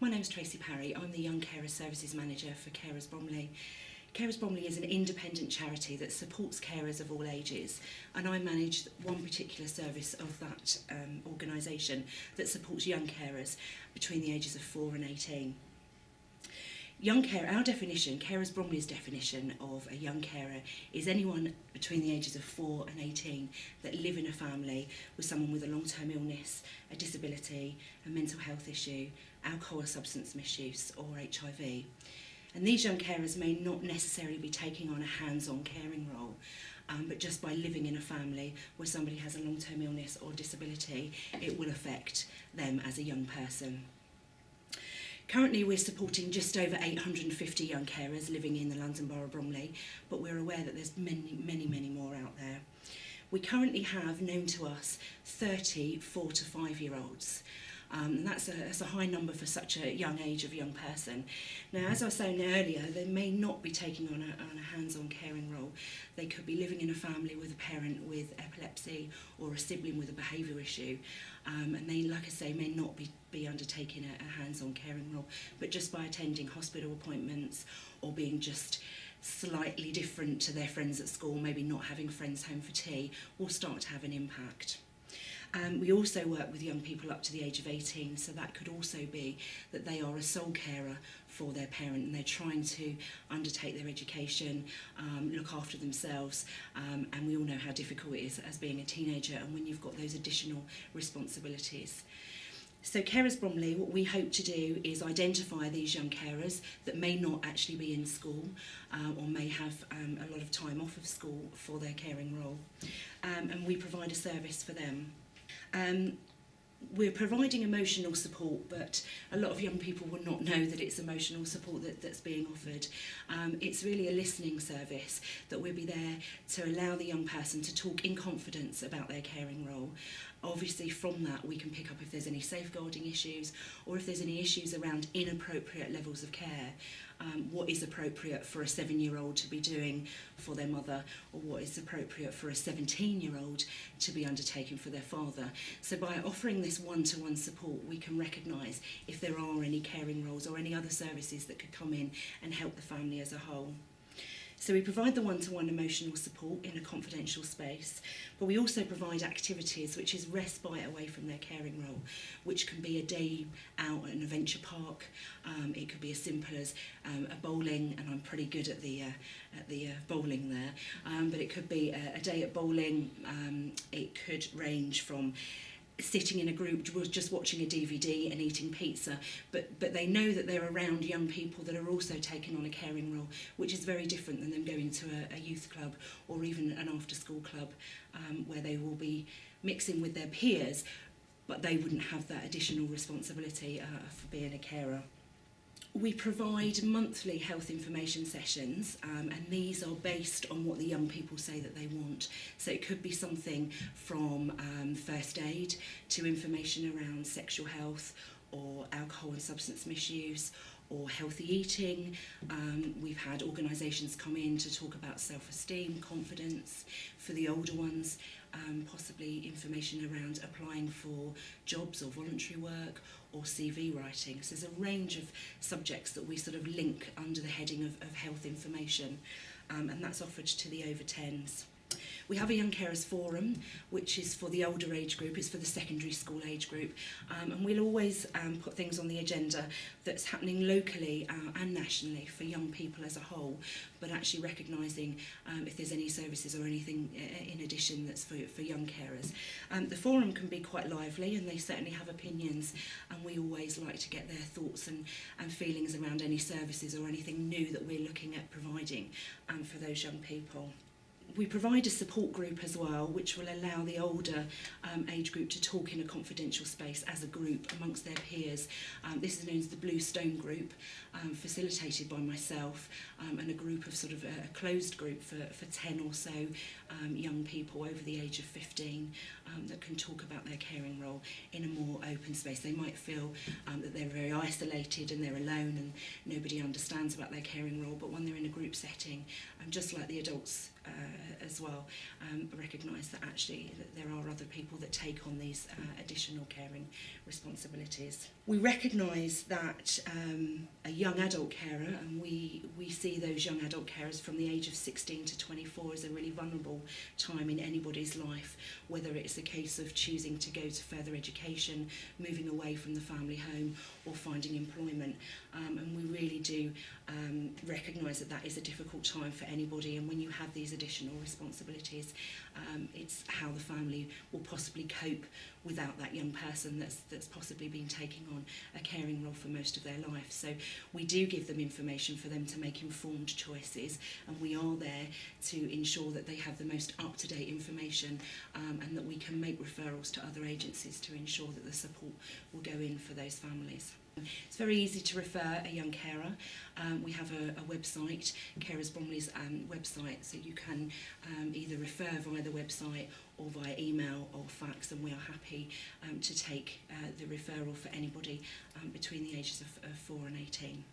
My name's Tracey Parry. I'm the Young Carers Services Manager for Carers Bromley. Carers Bromley is an independent charity that supports carers of all ages, and I manage one particular service of that organisation that supports young carers between the ages of 4 and 18. Young carer, our definition, Carers Bromley's definition of a young carer is anyone between the ages of 4 and 18 that live in a family with someone with a long-term illness, a disability, a mental health issue, alcohol or substance misuse, or HIV. And these young carers may not necessarily be taking on a hands-on caring role, but just by living in a family where somebody has a long-term illness or disability, it will affect them as a young person. Currently we're supporting just over 850 young carers living in the London Borough of Bromley, but we're aware that there's many more out there. We currently have, known to us, 30 4 to 5 year olds. And that's a high number for such a young age of young person. Now, as I was saying earlier, they may not be taking on a hands-on caring role. They could be living in a family with a parent with epilepsy or a sibling with a behavioural issue. And they, like I say, may not be undertaking a hands-on caring role, but just by attending hospital appointments or being just slightly different to their friends at school, maybe not having friends home for tea, will start to have an impact. We also work with young people up to the age of 18, so that could also be that they are a sole carer for their parent and they're trying to undertake their education, look after themselves, and we all know how difficult it is as being a teenager and when you've got those additional responsibilities. So Carers Bromley, what we hope to do is identify these young carers that may not actually be in school or may have a lot of time off of school for their caring role, and we provide a service for them. We're providing emotional support, but a lot of young people will not know that it's emotional support that's being offered. It's really a listening service that we'll be there to allow the young person to talk in confidence about their caring role. Obviously from that we can pick up if there's any safeguarding issues or if there's any issues around inappropriate levels of care. What is appropriate for a 7-year-old to be doing for their mother, or what is appropriate for a 17-year-old to be undertaking for their father. So by offering this one-to-one support, we can recognise if there are any caring roles or any other services that could come in and help the family as a whole. So we provide the one-to-one emotional support in a confidential space, but we also provide activities which is respite away from their caring role, which can be a day out at an adventure park. It could be as simple as a bowling, and I'm pretty good at the bowling there, but it could be a day at bowling. It could range from sitting in a group just watching a DVD and eating pizza, but they know that they're around young people that are also taking on a caring role, which is very different than them going to a youth club or even an after-school club, where they will be mixing with their peers, but they wouldn't have that additional responsibility for being a carer. We provide monthly health information sessions, and these are based on what the young people say that they want. So it could be something from first aid to information around sexual health or alcohol and substance misuse or healthy eating. We've had organisations come in to talk about self-esteem, confidence for the older ones, possibly information around applying for jobs or voluntary work or CV writing. So there's a range of subjects that we sort of link under the heading of health information, and that's offered to the over 10s. We have a Young Carers Forum, which is for the older age group, it's for the secondary school age group, and we'll always put things on the agenda that's happening locally and nationally for young people as a whole, but actually recognising if there's any services or anything in addition that's for young carers. The forum can be quite lively and they certainly have opinions, and we always like to get their thoughts and feelings around any services or anything new that we're looking at providing for those young people. We provide a support group as well, which will allow the older age group to talk in a confidential space as a group amongst their peers. This is known as the Blue Stone Group, facilitated by myself and a group of sort of a closed group for 10 or so young people over the age of 15 that can talk about their caring role in a more open space. They might feel that they're very isolated and they're alone and nobody understands about their caring role, but when they're in a group setting, just like the adults as well, recognise that actually that there are other people that take on these additional caring responsibilities. We recognise that a young adult carer, and we see those young adult carers from the age of 16 to 24 as a really vulnerable time in anybody's life, whether it's a case of choosing to go to further education, moving away from the family home, or finding employment. And we really do recognise that is a difficult time for anybody, and when you have these additional responsibilities, it's how the family will possibly cope without that young person that's possibly been taking on a caring role for most of their life. So we do give them information for them to make informed choices, and we are there to ensure that they have the most up-to-date information, and that we can make referrals to other agencies to ensure that the support will go in for those families. It's very easy to refer a young carer. We have a website, Carers Bromley's website, so you can either refer via the website or via email or fax, and we are happy to take the referral for anybody between the ages of 4 and 18.